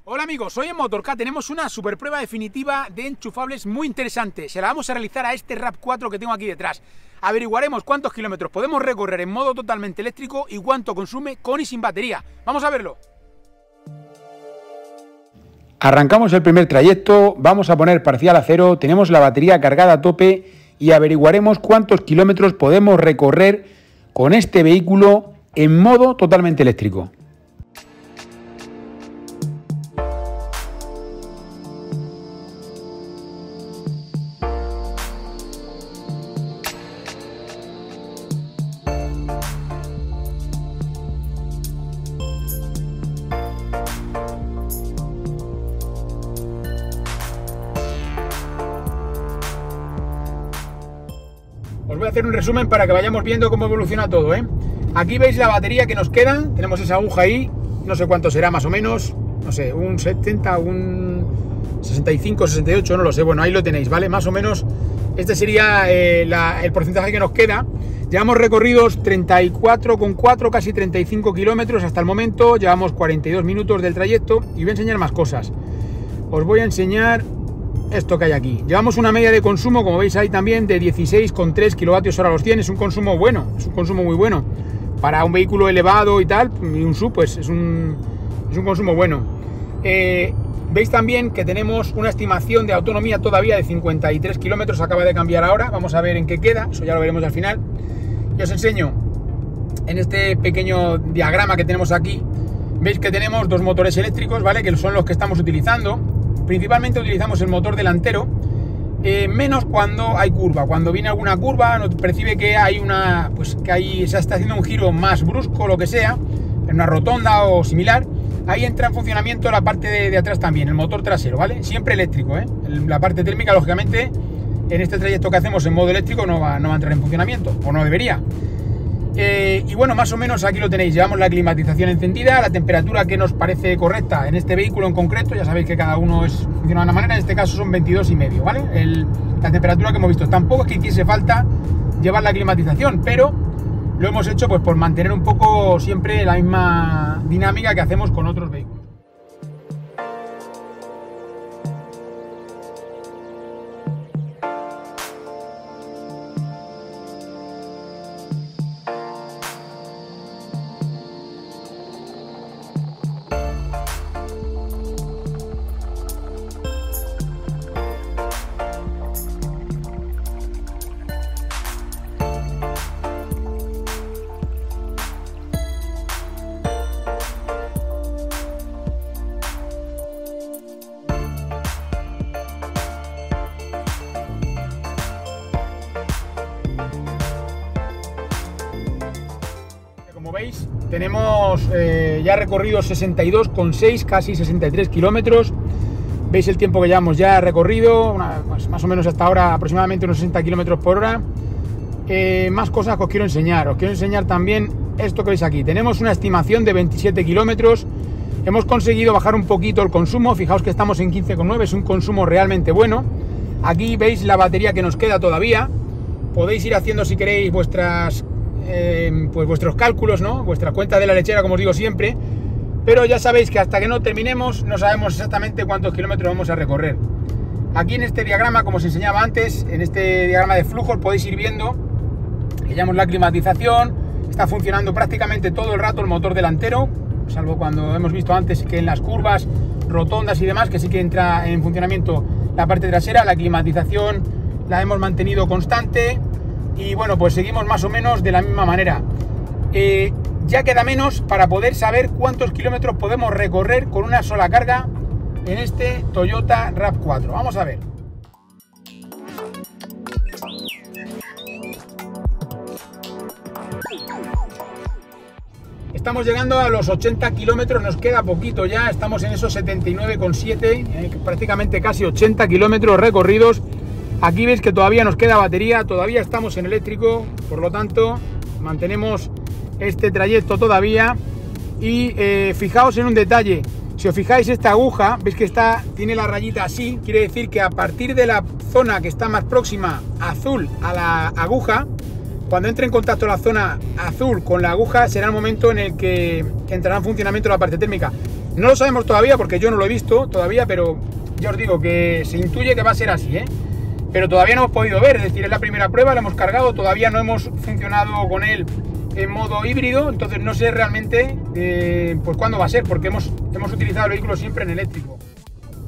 Hola amigos, hoy en Motorcat tenemos una super prueba definitiva de enchufables muy interesante. Se la vamos a realizar a este RAV4 que tengo aquí detrás. Averiguaremos cuántos kilómetros podemos recorrer en modo totalmente eléctrico y cuánto consume con y sin batería. Vamos a verlo. Arrancamos el primer trayecto, vamos a poner parcial a cero, tenemos la batería cargada a tope y averiguaremos cuántos kilómetros podemos recorrer con este vehículo en modo totalmente eléctrico. Os voy a hacer un resumen para que vayamos viendo cómo evoluciona todo, ¿eh? Aquí veis la batería que nos queda, tenemos esa aguja ahí, no sé cuánto será más o menos, no sé, un 70, un 65, 68, no lo sé, bueno, ahí lo tenéis, ¿vale? Más o menos, este sería el porcentaje que nos queda. Llevamos recorridos 34,4, casi 35 kilómetros hasta el momento, llevamos 42 minutos del trayecto y voy a enseñar más cosas. Os voy a enseñar esto que hay aquí. Llevamos una media de consumo, como veis ahí también, de 16,3 kilovatios hora los 100. Es un consumo bueno, es un consumo muy bueno. Para un vehículo elevado y tal, y un SUV, pues es un consumo bueno. Veis también que tenemos una estimación de autonomía todavía de 53 kilómetros, acaba de cambiar ahora. Vamos a ver en qué queda, eso ya lo veremos al final. Y os enseño en este pequeño diagrama que tenemos aquí. Veis que tenemos dos motores eléctricos, ¿vale? Que son los que estamos utilizando. Principalmente utilizamos el motor delantero, menos cuando hay curva. Cuando viene alguna curva, nos percibe que hay una, pues que ahí se está haciendo un giro más brusco o lo que sea, en una rotonda o similar. Ahí entra en funcionamiento la parte de atrás también, el motor trasero, ¿vale? Siempre eléctrico, ¿eh? La parte térmica, lógicamente, en este trayecto que hacemos en modo eléctrico no va a entrar en funcionamiento, o no debería. Y bueno, más o menos aquí lo tenéis, llevamos la climatización encendida, la temperatura que nos parece correcta en este vehículo en concreto, ya sabéis que cada uno funciona de una manera, en este caso son 22,5, ¿vale? La temperatura que hemos visto, tampoco es que hiciese falta llevar la climatización, pero lo hemos hecho pues por mantener un poco siempre la misma dinámica que hacemos con otros vehículos. Como veis, tenemos ya recorrido 62,6, casi 63 kilómetros. Veis el tiempo que llevamos ya recorrido, pues más o menos hasta ahora aproximadamente unos 60 kilómetros por hora. Más cosas que os quiero enseñar. Os quiero enseñar también esto que veis aquí. Tenemos una estimación de 27 kilómetros. Hemos conseguido bajar un poquito el consumo. Fijaos que estamos en 15,9, es un consumo realmente bueno. Aquí veis la batería que nos queda todavía. Podéis ir haciendo, si queréis, pues vuestros cálculos, ¿no? Vuestra cuenta de la lechera, como os digo siempre, pero ya sabéis que hasta que no terminemos no sabemos exactamente cuántos kilómetros vamos a recorrer. Aquí en este diagrama, como os enseñaba antes, en este diagrama de flujos podéis ir viendo que llevamos la climatización, está funcionando prácticamente todo el rato el motor delantero, salvo cuando hemos visto antes que en las curvas, rotondas y demás, que sí que entra en funcionamiento la parte trasera. La climatización la hemos mantenido constante. Y bueno, pues seguimos más o menos de la misma manera. Ya queda menos para poder saber cuántos kilómetros podemos recorrer con una sola carga en este Toyota RAV4. Vamos a ver. Estamos llegando a los 80 kilómetros, nos queda poquito ya, estamos en esos 79,7, prácticamente casi 80 kilómetros recorridos. Aquí veis que todavía nos queda batería, todavía estamos en eléctrico, por lo tanto mantenemos este trayecto todavía. Y fijaos en un detalle, si os fijáis esta aguja, veis que tiene la rayita así, quiere decir que a partir de la zona que está más próxima azul a la aguja, cuando entre en contacto la zona azul con la aguja será el momento en el que entrará en funcionamiento la parte térmica. No lo sabemos todavía porque yo no lo he visto todavía, pero ya os digo que se intuye que va a ser así, ¿eh? Pero todavía no hemos podido ver, es decir, es la primera prueba, la hemos cargado, todavía no hemos funcionado con él en modo híbrido, entonces no sé realmente pues cuándo va a ser, porque hemos utilizado el vehículo siempre en eléctrico.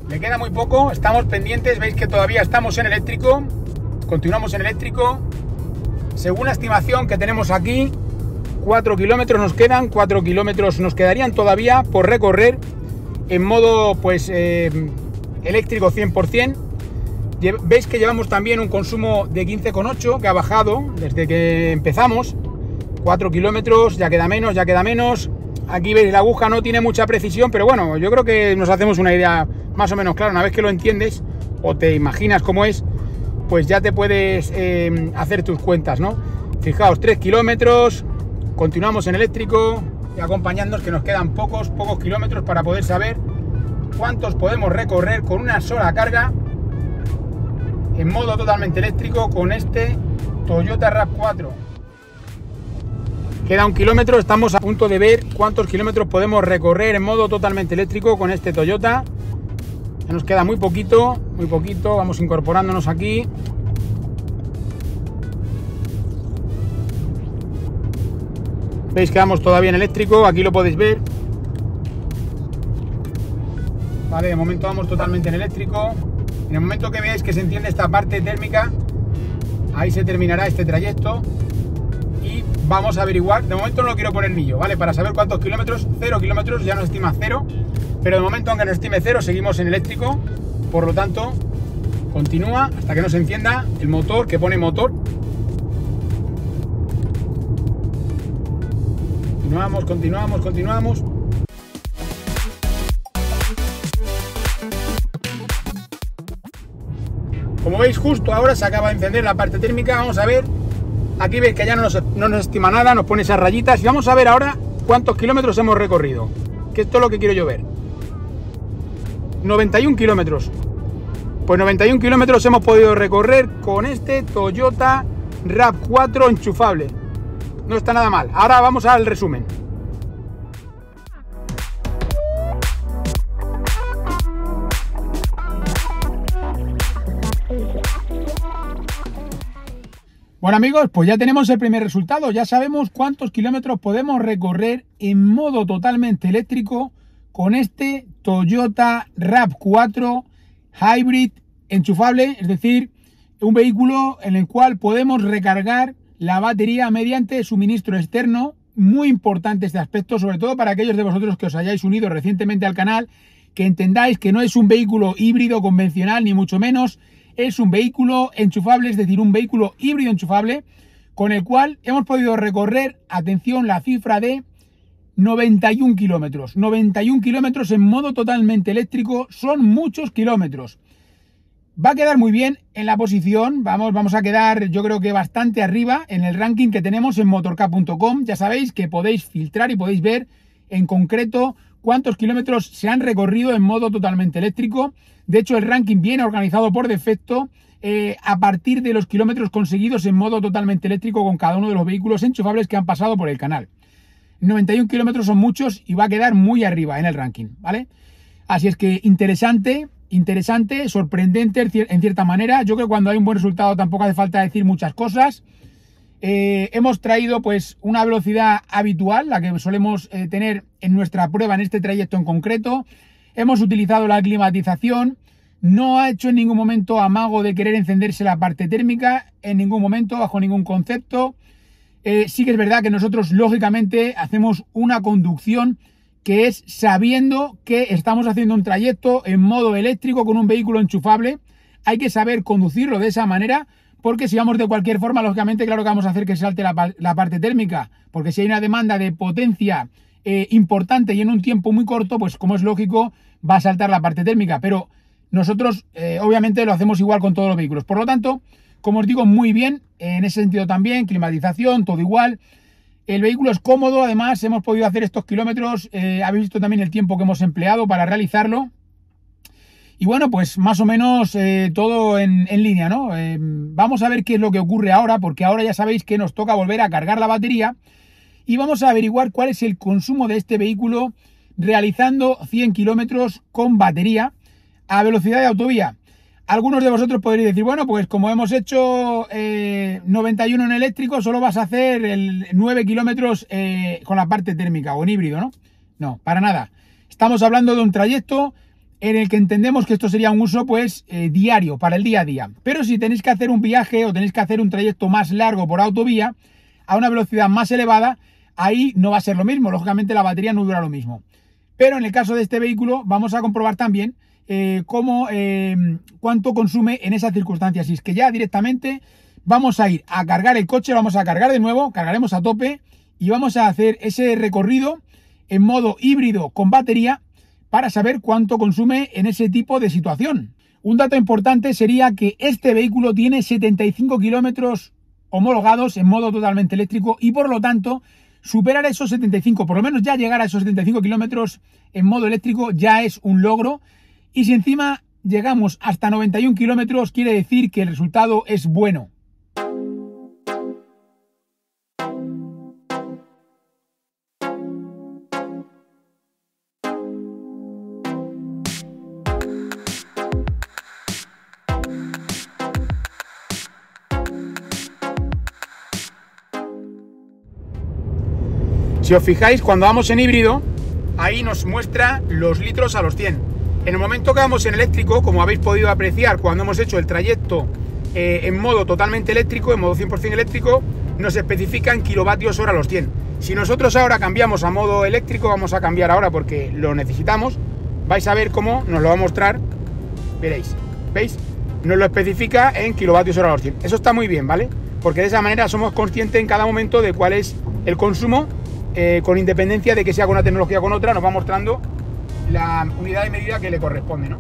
Le queda muy poco, estamos pendientes, veis que todavía estamos en eléctrico, continuamos en eléctrico. Según la estimación que tenemos aquí, 4 kilómetros nos quedan, 4 kilómetros nos quedarían todavía por recorrer en modo pues eléctrico 100%. Veis que llevamos también un consumo de 15,8 que ha bajado desde que empezamos. 4 kilómetros, ya queda menos, ya queda menos. Aquí veis la aguja no tiene mucha precisión, pero bueno, yo creo que nos hacemos una idea más o menos clara. Una vez que lo entiendes o te imaginas cómo es, pues ya te puedes hacer tus cuentas, ¿no? Fijaos, 3 kilómetros, continuamos en eléctrico y acompañándonos que nos quedan pocos kilómetros para poder saber cuántos podemos recorrer con una sola carga en modo totalmente eléctrico con este Toyota RAV4. Queda 1 kilómetro, estamos a punto de ver cuántos kilómetros podemos recorrer en modo totalmente eléctrico con este Toyota. Ya nos queda muy poquito, vamos incorporándonos aquí. Veis que vamos todavía en eléctrico, aquí lo podéis ver. Vale, de momento vamos totalmente en eléctrico. En el momento que veáis que se enciende esta parte térmica, ahí se terminará este trayecto. Y vamos a averiguar, de momento no lo quiero poner millo, ¿vale? Para saber cuántos kilómetros, 0 kilómetros, ya nos estima 0. Pero de momento, aunque nos estime 0, seguimos en eléctrico. Por lo tanto, continúa hasta que no se encienda el motor, que pone motor. Continuamos. Como veis, justo ahora se acaba de encender la parte térmica. Vamos a ver. Aquí veis que ya no nos estima nada, nos pone esas rayitas. Y vamos a ver ahora cuántos kilómetros hemos recorrido. Que esto es lo que quiero yo ver. 91 kilómetros. Pues 91 kilómetros hemos podido recorrer con este Toyota RAV4 enchufable. No está nada mal. Ahora vamos al resumen. Bueno amigos, pues ya tenemos el primer resultado, ya sabemos cuántos kilómetros podemos recorrer en modo totalmente eléctrico con este Toyota RAV4 Hybrid enchufable, es decir, un vehículo en el cual podemos recargar la batería mediante suministro externo. Muy importante este aspecto, sobre todo para aquellos de vosotros que os hayáis unido recientemente al canal, que entendáis que no es un vehículo híbrido convencional, ni mucho menos. Es un vehículo enchufable, es decir, un vehículo híbrido enchufable, con el cual hemos podido recorrer, atención, la cifra de 91 kilómetros. 91 kilómetros en modo totalmente eléctrico, son muchos kilómetros. Va a quedar muy bien en la posición, vamos a quedar yo creo que bastante arriba en el ranking que tenemos en motork.com. Ya sabéis que podéis filtrar y podéis ver en concreto cuántos kilómetros se han recorrido en modo totalmente eléctrico. De hecho, el ranking viene organizado por defecto a partir de los kilómetros conseguidos en modo totalmente eléctrico con cada uno de los vehículos enchufables que han pasado por el canal. 91 kilómetros son muchos y va a quedar muy arriba en el ranking, ¿vale? Así es que interesante, sorprendente en cierta manera. Yo creo que cuando hay un buen resultado tampoco hace falta decir muchas cosas. Hemos traído pues una velocidad habitual, la que solemos tener en nuestra prueba en este trayecto en concreto. Hemos utilizado la climatización, no ha hecho en ningún momento amago de querer encenderse la parte térmica, en ningún momento, bajo ningún concepto. Sí que es verdad que nosotros lógicamente hacemos una conducción que es sabiendo que estamos haciendo un trayecto en modo eléctrico con un vehículo enchufable. Hay que saber conducirlo de esa manera, porque si vamos de cualquier forma, lógicamente, claro que vamos a hacer que salte la parte térmica, porque si hay una demanda de potencia importante y en un tiempo muy corto, pues como es lógico, va a saltar la parte térmica. Pero nosotros, obviamente, lo hacemos igual con todos los vehículos. Por lo tanto, como os digo, muy bien, en ese sentido también, climatización, todo igual. El vehículo es cómodo, además, hemos podido hacer estos kilómetros, habéis visto también el tiempo que hemos empleado para realizarlo. Y bueno, pues más o menos todo en línea, ¿no? Vamos a ver qué es lo que ocurre ahora, porque ahora ya sabéis que nos toca volver a cargar la batería y vamos a averiguar cuál es el consumo de este vehículo realizando 100 kilómetros con batería a velocidad de autovía. Algunos de vosotros podréis decir, bueno, pues como hemos hecho 91 en eléctrico, solo vas a hacer 9 kilómetros con la parte térmica o en híbrido, ¿no? No, para nada. Estamos hablando de un trayecto en el que entendemos que esto sería un uso pues diario, para el día a día. Pero si tenéis que hacer un viaje o tenéis que hacer un trayecto más largo por autovía, a una velocidad más elevada, ahí no va a ser lo mismo. Lógicamente la batería no dura lo mismo. Pero en el caso de este vehículo vamos a comprobar también cuánto consume en esas circunstancias. Y es que ya directamente vamos a ir a cargar el coche, vamos a cargar de nuevo, cargaremos a tope y vamos a hacer ese recorrido en modo híbrido con batería para saber cuánto consume en ese tipo de situación. Un dato importante sería que este vehículo tiene 75 kilómetros homologados en modo totalmente eléctrico y por lo tanto superar esos 75, por lo menos ya llegar a esos 75 kilómetros en modo eléctrico ya es un logro. Y si encima llegamos hasta 91 kilómetros, quiere decir que el resultado es bueno. Si os fijáis, cuando vamos en híbrido, ahí nos muestra los litros a los 100. En el momento que vamos en eléctrico, como habéis podido apreciar cuando hemos hecho el trayecto en modo totalmente eléctrico, en modo 100% eléctrico, nos especifica en kilovatios hora los 100. Si nosotros ahora cambiamos a modo eléctrico, vamos a cambiar ahora porque lo necesitamos, vais a ver cómo nos lo va a mostrar, veréis, ¿veis? Nos lo especifica en kilovatios hora los 100. Eso está muy bien, ¿vale? Porque de esa manera somos conscientes en cada momento de cuál es el consumo, con independencia de que sea con una tecnología o con otra, nos va mostrando la unidad de medida que le corresponde, ¿no?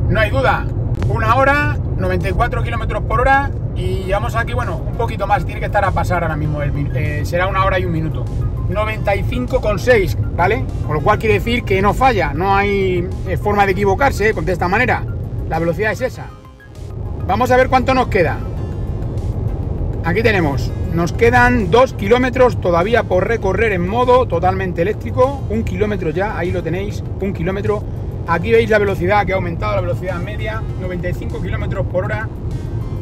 No hay duda, 1 hora, 94 kilómetros por hora y llevamos aquí, bueno, un poquito más, tiene que estar a pasar ahora mismo, será 1 hora y 1 minuto. 95,6, ¿vale? Con lo cual quiere decir que no falla, no hay forma de equivocarse de esta manera. La velocidad es esa. Vamos a ver cuánto nos queda. Aquí tenemos, nos quedan 2 kilómetros todavía por recorrer en modo totalmente eléctrico. 1 kilómetro ya, ahí lo tenéis, 1 kilómetro. Aquí veis la velocidad que ha aumentado, la velocidad media, 95 kilómetros por hora.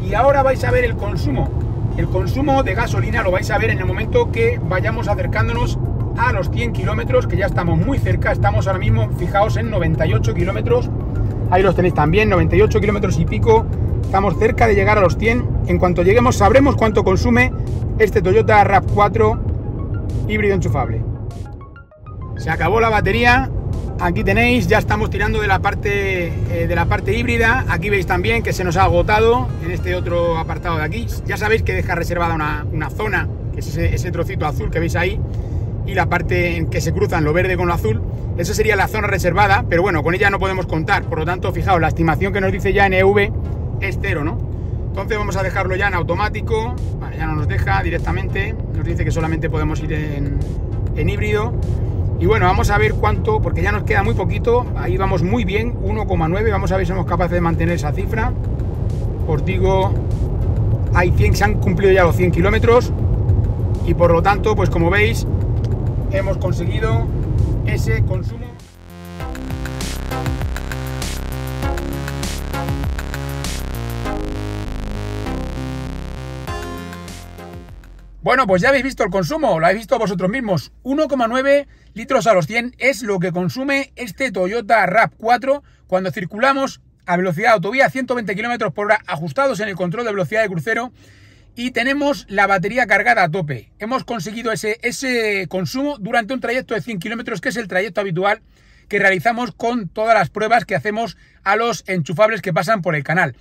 Y ahora vais a ver el consumo. El consumo de gasolina lo vais a ver en el momento que vayamos acercándonos a los 100 kilómetros, que ya estamos muy cerca. Estamos ahora mismo, fijaos, en 98 kilómetros. Ahí los tenéis también, 98 kilómetros y pico. Estamos cerca de llegar a los 100. En cuanto lleguemos sabremos cuánto consume este Toyota RAV4 híbrido enchufable. Se acabó la batería. Aquí tenéis, ya estamos tirando de la parte híbrida. Aquí veis también que se nos ha agotado en este otro apartado de aquí. Ya sabéis que deja reservada una zona, que es ese trocito azul que veis ahí, y la parte en que se cruzan lo verde con lo azul. Esa sería la zona reservada, pero bueno, con ella no podemos contar. Por lo tanto, fijaos, la estimación que nos dice ya en EV es 0, ¿no? Entonces vamos a dejarlo ya en automático. Vale, ya no nos deja directamente. Nos dice que solamente podemos ir en híbrido. Y bueno, vamos a ver cuánto, porque ya nos queda muy poquito. Ahí vamos muy bien, 1,9. Vamos a ver si somos capaces de mantener esa cifra. Os digo, hay 100, se han cumplido ya los 100 kilómetros. Y por lo tanto, pues como veis, hemos conseguido ese consumo. Bueno, pues ya habéis visto el consumo, lo habéis visto vosotros mismos. 1,9 litros a los 100 es lo que consume este Toyota RAV4 cuando circulamos a velocidad de autovía, 120 km por hora, ajustados en el control de velocidad de crucero, y tenemos la batería cargada a tope. Hemos conseguido ese consumo durante un trayecto de 100 km, que es el trayecto habitual que realizamos con todas las pruebas que hacemos a los enchufables que pasan por el canal.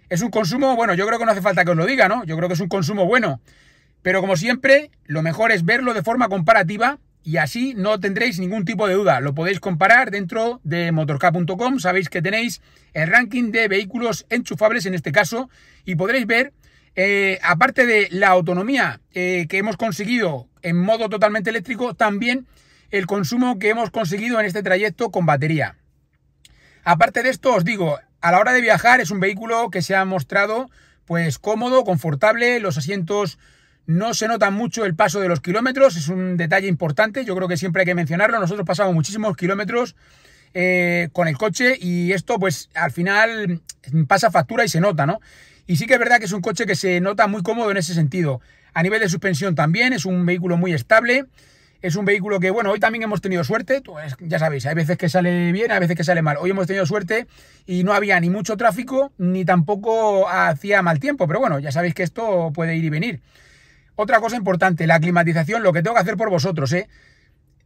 Es un consumo, bueno, yo creo que no hace falta que os lo diga, ¿no? Yo creo que es un consumo bueno. Pero como siempre, lo mejor es verlo de forma comparativa y así no tendréis ningún tipo de duda. Lo podéis comparar dentro de motork.com. Sabéis que tenéis el ranking de vehículos enchufables en este caso y podréis ver, aparte de la autonomía que hemos conseguido en modo totalmente eléctrico, también el consumo que hemos conseguido en este trayecto con batería. Aparte de esto, os digo, a la hora de viajar es un vehículo que se ha mostrado pues cómodo, confortable, los asientos no se nota mucho el paso de los kilómetros, es un detalle importante, yo creo que siempre hay que mencionarlo. Nosotros pasamos muchísimos kilómetros con el coche y esto pues al final pasa factura y se nota, ¿no? Y sí que es verdad que es un coche que se nota muy cómodo en ese sentido. A nivel de suspensión también, es un vehículo muy estable, es un vehículo que, bueno, hoy también hemos tenido suerte, pues, ya sabéis, hay veces que sale bien, hay veces que sale mal. Hoy hemos tenido suerte y no había ni mucho tráfico, ni tampoco hacía mal tiempo, pero bueno, ya sabéis que esto puede ir y venir. Otra cosa importante, la climatización, lo que tengo que hacer por vosotros,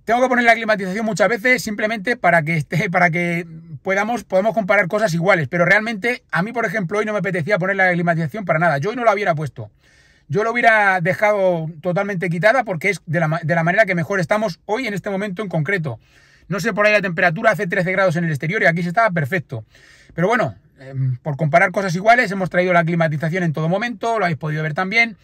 Tengo que poner la climatización muchas veces simplemente para que podamos comparar cosas iguales, pero realmente a mí, por ejemplo, hoy no me apetecía poner la climatización para nada. Yo hoy no la hubiera puesto. Yo lo hubiera dejado totalmente quitada porque es de la manera que mejor estamos hoy en este momento en concreto. No sé por ahí la temperatura, hace 13 grados en el exterior y aquí se estaba perfecto. Pero bueno, por comparar cosas iguales hemos traído la climatización en todo momento, lo habéis podido ver también.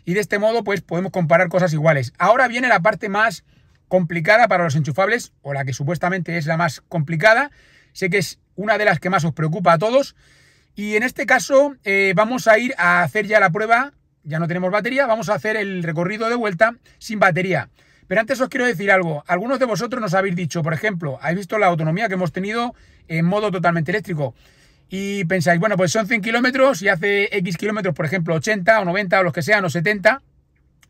Y de este modo pues podemos comparar cosas iguales. Ahora viene la parte más complicada para los enchufables, o la que supuestamente es la más complicada. Sé que es una de las que más os preocupa a todos. Y en este caso vamos a ir a hacer ya la prueba. Ya no tenemos batería, vamos a hacer el recorrido de vuelta sin batería. Pero antes os quiero decir algo. Algunos de vosotros nos habéis dicho, por ejemplo, habéis visto la autonomía que hemos tenido en modo totalmente eléctrico. Y pensáis, bueno, pues son 100 kilómetros y hace X kilómetros, por ejemplo, 80 o 90 o los que sean, o 70,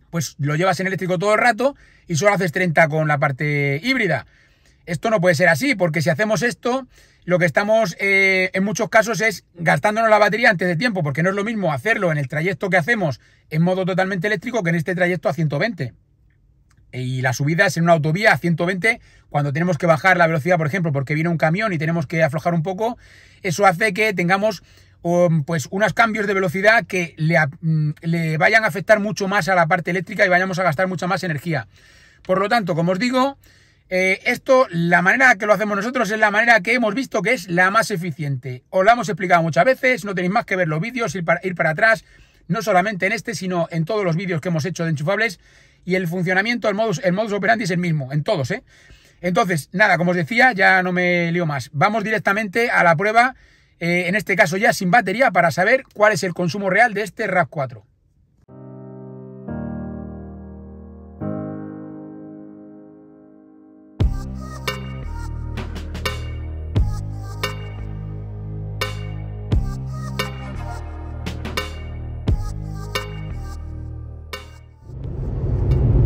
pues lo llevas en eléctrico todo el rato y solo haces 30 con la parte híbrida. Esto no puede ser así, porque si hacemos esto, lo que estamos en muchos casos es gastándonos la batería antes de tiempo, porque no es lo mismo hacerlo en el trayecto que hacemos en modo totalmente eléctrico que en este trayecto a 120. Y las subidas en una autovía a 120, cuando tenemos que bajar la velocidad, por ejemplo, porque viene un camión y tenemos que aflojar un poco, eso hace que tengamos pues unos cambios de velocidad que le vayan a afectar mucho más a la parte eléctrica y vayamos a gastar mucha más energía. Por lo tanto, como os digo, esto, la manera que lo hacemos nosotros es la manera que hemos visto que es la más eficiente. Os la hemos explicado muchas veces, no tenéis más que ver los vídeos, ir para atrás, no solamente en este, sino en todos los vídeos que hemos hecho de enchufables. Y el funcionamiento, el modus operandi es el mismo, en todos, Entonces, nada, como os decía, ya no me lío más. Vamos directamente a la prueba, en este caso ya sin batería, para saber cuál es el consumo real de este RAV4.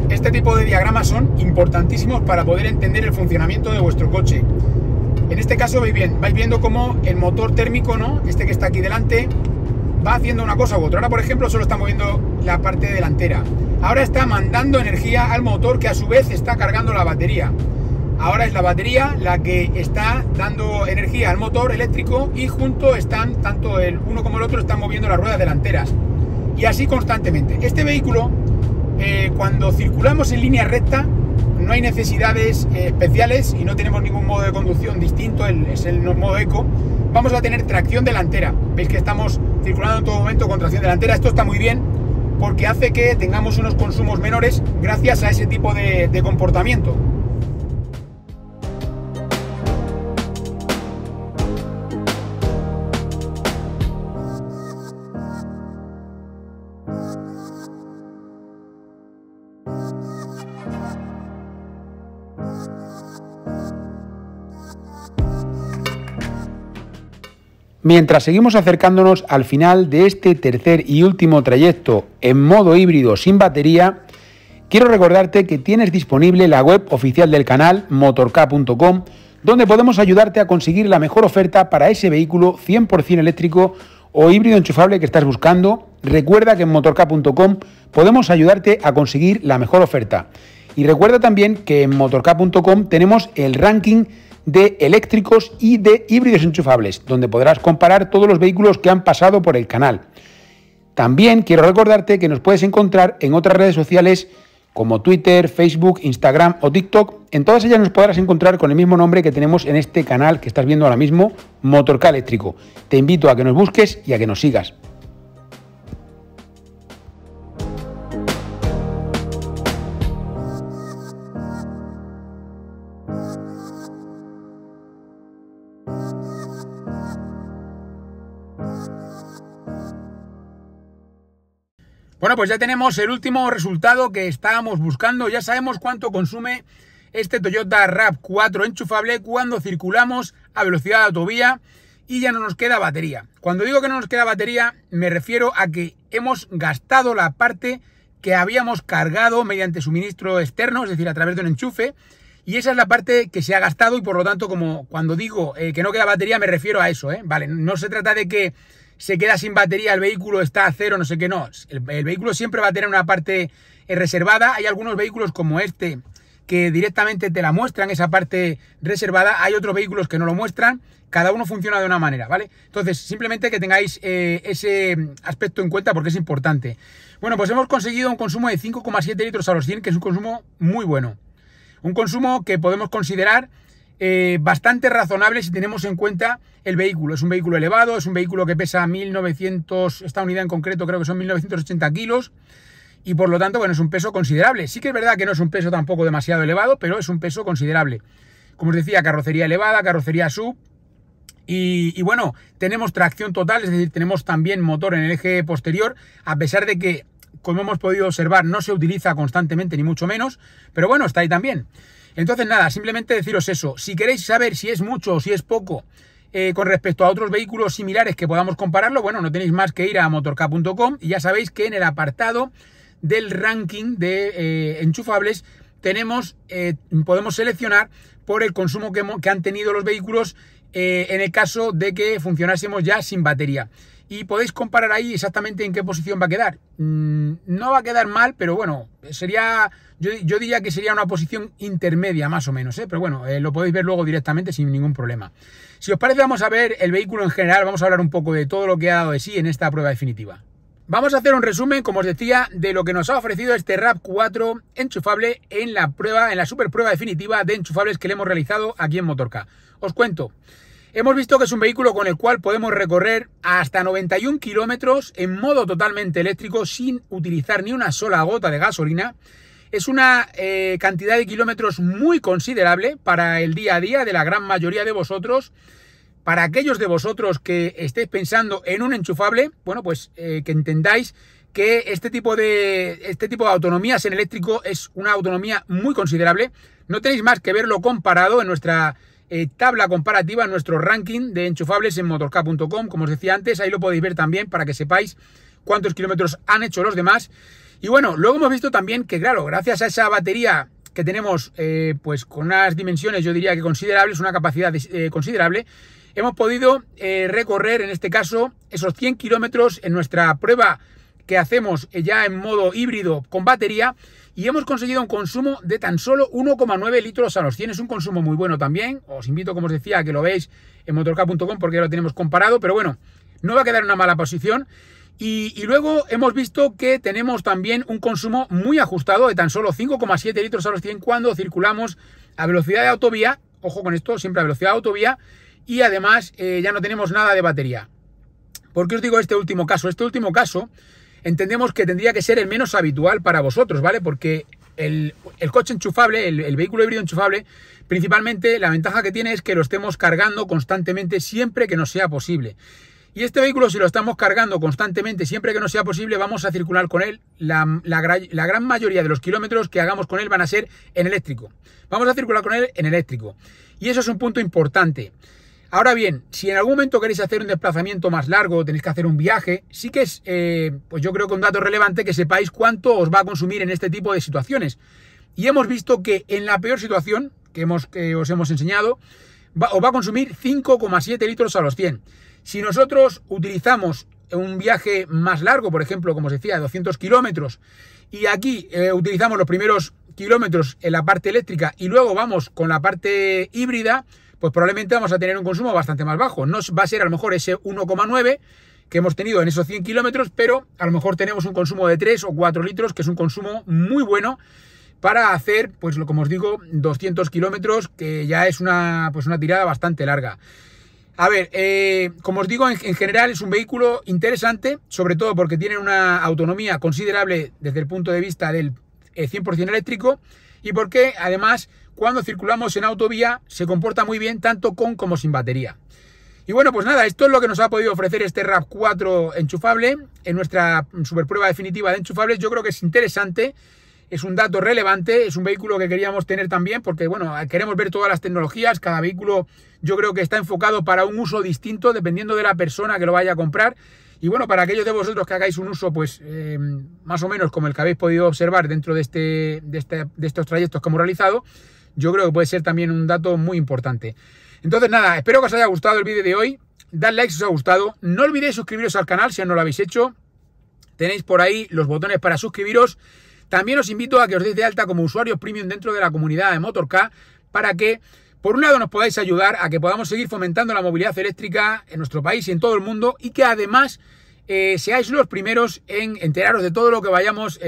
Este tipo de diagramas son importantísimos para poder entender el funcionamiento de vuestro coche. En este caso vais viendo cómo el motor térmico, ¿no? Este que está aquí delante, va haciendo una cosa u otra. Ahora, por ejemplo, solo está moviendo la parte delantera. Ahora está mandando energía al motor, que a su vez está cargando la batería. Ahora es la batería la que está dando energía al motor eléctrico y junto están, tanto el uno como el otro, están moviendo las ruedas delanteras. Y así constantemente. Este vehículo, cuando circulamos en línea recta, no hay necesidades especiales y no tenemos ningún modo de conducción distinto, es el modo eco. Vamos a tener tracción delantera. Veis que estamos circulando en todo momento con tracción delantera. Esto está muy bien porque hace que tengamos unos consumos menores gracias a ese tipo de comportamiento. Mientras seguimos acercándonos al final de este tercer y último trayecto en modo híbrido sin batería, quiero recordarte que tienes disponible la web oficial del canal, motork.com, donde podemos ayudarte a conseguir la mejor oferta para ese vehículo 100% eléctrico o híbrido enchufable que estás buscando. Recuerda que en motork.com podemos ayudarte a conseguir la mejor oferta. Y recuerda también que en motork.com tenemos el ranking de eléctricos y de híbridos enchufables, donde podrás comparar todos los vehículos que han pasado por el canal. También quiero recordarte que nos puedes encontrar en otras redes sociales como Twitter, Facebook, Instagram o TikTok. En todas ellas nos podrás encontrar con el mismo nombre que tenemos en este canal que estás viendo ahora mismo, Motork Eléctrico. Te invito a que nos busques y a que nos sigas. Bueno, pues ya tenemos el último resultado que estábamos buscando. Ya sabemos cuánto consume este Toyota RAV4 enchufable cuando circulamos a velocidad de autovía y ya no nos queda batería. Cuando digo que no nos queda batería, me refiero a que hemos gastado la parte que habíamos cargado mediante suministro externo, es decir, a través de un enchufe, y esa es la parte que se ha gastado y por lo tanto, como cuando digo que no queda batería, me refiero a eso, Vale, no se trata de que se queda sin batería, el vehículo está a cero, no sé qué, no. El vehículo siempre va a tener una parte reservada. Hay algunos vehículos como este que directamente te la muestran, esa parte reservada. Hay otros vehículos que no lo muestran. Cada uno funciona de una manera, ¿vale? Entonces, simplemente que tengáis ese aspecto en cuenta porque es importante. Bueno, pues hemos conseguido un consumo de 5,7 litros a los 100, que es un consumo muy bueno. Un consumo que podemos considerar bastante razonable si tenemos en cuenta el vehículo. Es un vehículo elevado, es un vehículo que pesa 1900, esta unidad en concreto creo que son 1980 kilos y por lo tanto, bueno, es un peso considerable. Sí que es verdad que no es un peso tampoco demasiado elevado, pero es un peso considerable. Como os decía, carrocería elevada, carrocería sub y bueno, tenemos tracción total, es decir, tenemos también motor en el eje posterior, a pesar de que, como hemos podido observar, no se utiliza constantemente ni mucho menos, pero bueno, está ahí también. Entonces nada, simplemente deciros eso. Si queréis saber si es mucho o si es poco con respecto a otros vehículos similares que podamos compararlo, bueno, no tenéis más que ir a motork.com y ya sabéis que en el apartado del ranking de enchufables podemos seleccionar por el consumo que han tenido los vehículos en el caso de que funcionásemos ya sin batería. Y podéis comparar ahí exactamente en qué posición va a quedar. No va a quedar mal, pero bueno, sería, yo diría que sería una posición intermedia más o menos, pero bueno, lo podéis ver luego directamente sin ningún problema. Si os parece, vamos a ver el vehículo en general, vamos a hablar un poco de todo lo que ha dado de sí en esta prueba definitiva. Vamos a hacer un resumen, como os decía, de lo que nos ha ofrecido este RAV4 enchufable en la super prueba definitiva de enchufables que le hemos realizado aquí en Motork. Os cuento. Hemos visto que es un vehículo con el cual podemos recorrer hasta 91 kilómetros en modo totalmente eléctrico sin utilizar ni una sola gota de gasolina. Es una cantidad de kilómetros muy considerable para el día a día de la gran mayoría de vosotros. Para aquellos de vosotros que estéis pensando en un enchufable, bueno, pues que entendáis que este tipo de autonomías en eléctrico es una autonomía muy considerable. No tenéis más que verlo comparado en nuestra tabla comparativa, en nuestro ranking de enchufables en motork.com, como os decía antes, ahí lo podéis ver también para que sepáis cuántos kilómetros han hecho los demás. Y bueno, luego hemos visto también que, claro, gracias a esa batería que tenemos, pues con unas dimensiones, yo diría que considerables, una capacidad considerable, hemos podido recorrer, en este caso, esos 100 kilómetros en nuestra prueba que hacemos ya en modo híbrido con batería y hemos conseguido un consumo de tan solo 1,9 litros a los 100. Es un consumo muy bueno también. Os invito, como os decía, a que lo veáis en motork.com porque ya lo tenemos comparado, pero bueno, no va a quedar en una mala posición. Y luego hemos visto que tenemos también un consumo muy ajustado de tan solo 5,7 litros a los 100 cuando circulamos a velocidad de autovía. Ojo con esto, siempre a velocidad de autovía. Y además ya no tenemos nada de batería. ¿Por qué os digo este último caso? Este último caso entendemos que tendría que ser el menos habitual para vosotros, ¿vale? Porque el coche enchufable, el vehículo híbrido enchufable, principalmente la ventaja que tiene es que lo estemos cargando constantemente siempre que nos sea posible. Y este vehículo, si lo estamos cargando constantemente siempre que nos sea posible, vamos a circular con él. La gran mayoría de los kilómetros que hagamos con él van a ser en eléctrico. Vamos a circular con él en eléctrico. Y eso es un punto importante. Ahora bien, si en algún momento queréis hacer un desplazamiento más largo, tenéis que hacer un viaje, sí que es, pues yo creo que un dato relevante que sepáis cuánto os va a consumir en este tipo de situaciones. Y hemos visto que en la peor situación que os hemos enseñado, os va a consumir 5,7 litros a los 100. Si nosotros utilizamos un viaje más largo, por ejemplo, como os decía, de 200 kilómetros, Y aquí utilizamos los primeros kilómetros en la parte eléctrica y luego vamos con la parte híbrida, pues probablemente vamos a tener un consumo bastante más bajo. No va a ser a lo mejor ese 1,9 que hemos tenido en esos 100 kilómetros, pero a lo mejor tenemos un consumo de 3 o 4 litros, que es un consumo muy bueno para hacer, pues como os digo, 200 kilómetros, que ya es una tirada bastante larga. A ver, como os digo, en general es un vehículo interesante, sobre todo porque tiene una autonomía considerable desde el punto de vista del 100% eléctrico, y porque además cuando circulamos en autovía se comporta muy bien tanto con como sin batería. Y bueno, pues nada, esto es lo que nos ha podido ofrecer este RAV4 enchufable en nuestra super prueba definitiva de enchufables. Yo creo que es interesante, es un dato relevante, es un vehículo que queríamos tener también porque, bueno, queremos ver todas las tecnologías. Cada vehículo yo creo que está enfocado para un uso distinto dependiendo de la persona que lo vaya a comprar. Y bueno, para aquellos de vosotros que hagáis un uso, pues más o menos como el que habéis podido observar dentro de estos trayectos que hemos realizado, yo creo que puede ser también un dato muy importante. Entonces nada, espero que os haya gustado el vídeo de hoy. Dad like si os ha gustado. No olvidéis suscribiros al canal si aún no lo habéis hecho. Tenéis por ahí los botones para suscribiros. También os invito a que os deis de alta como usuarios premium dentro de la comunidad de Motorcar para que, por un lado, nos podáis ayudar a que podamos seguir fomentando la movilidad eléctrica en nuestro país y en todo el mundo, y que además seáis los primeros en enteraros de todo lo que vayamos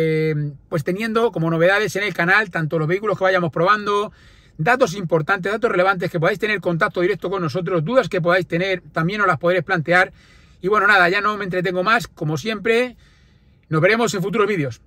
pues teniendo como novedades en el canal, tanto los vehículos que vayamos probando, datos importantes, datos relevantes, que podáis tener contacto directo con nosotros, dudas que podáis tener, también os las podréis plantear. Y bueno, nada, ya no me entretengo más, como siempre, nos veremos en futuros vídeos.